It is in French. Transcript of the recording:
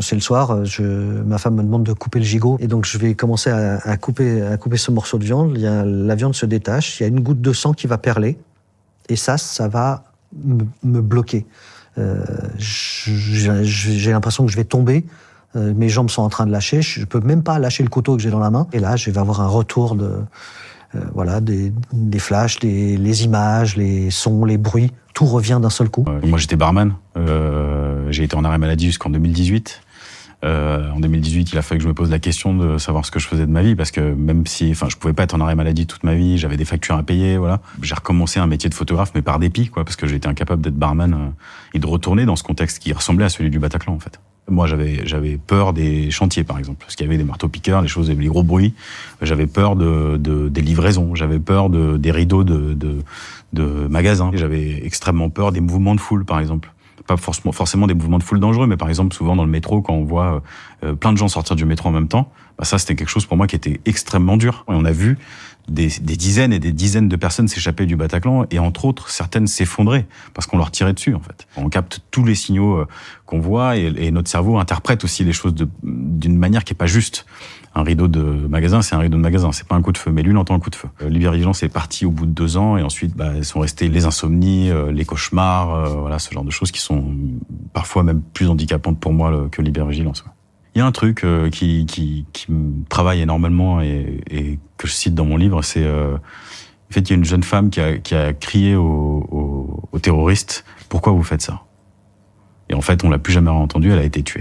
C'est le soir, ma femme me demande de couper le gigot et donc je vais commencer à couper ce morceau de viande. La viande se détache, il y a une goutte de sang qui va perler et ça va me bloquer. J'ai l'impression que je vais tomber. Mes jambes sont en train de lâcher. Je peux même pas lâcher le couteau que j'ai dans la main. Et là, je vais avoir un retour des flashs, les images, les sons, les bruits. Tout revient d'un seul coup. Moi, j'étais barman. J'ai été en arrêt maladie jusqu'en 2018. En 2018, il a fallu que je me pose la question de savoir ce que je faisais de ma vie, parce que même si, je pouvais pas être en arrêt maladie toute ma vie, j'avais des factures à payer, voilà. J'ai recommencé un métier de photographe, mais par dépit, quoi, parce que j'ai été incapable d'être barman et de retourner dans ce contexte qui ressemblait à celui du Bataclan, en fait. Moi, j'avais peur des chantiers, par exemple, parce qu'il y avait des marteaux-piqueurs, des choses, les gros bruits. J'avais peur des livraisons, j'avais peur des rideaux de magasins. J'avais extrêmement peur des mouvements de foule, par exemple. Pas forcément des mouvements de foule dangereux, mais par exemple, souvent dans le métro, quand on voit plein de gens sortir du métro en même temps, ça, c'était quelque chose pour moi qui était extrêmement dur. Et on a vu des dizaines et des dizaines de personnes s'échapper du Bataclan, et entre autres, certaines s'effondrer, parce qu'on leur tirait dessus, en fait. On capte tous les signaux qu'on voit, et notre cerveau interprète aussi les choses d'une manière qui est pas juste. Un rideau de magasin, c'est un rideau de magasin, c'est pas un coup de feu, mais lui, il entend un coup de feu. L'hypervigilance est partie au bout de 2 ans, et ensuite, elles sont restées les insomnies, les cauchemars, voilà, ce genre de choses qui sont parfois même plus handicapantes pour moi que l'hypervigilance. Il y a un truc qui me travaille énormément et que je cite dans mon livre, c'est en fait, il y a une jeune femme qui a crié aux terroristes « Pourquoi vous faites ça ?» Et en fait, on l'a plus jamais entendue, elle a été tuée.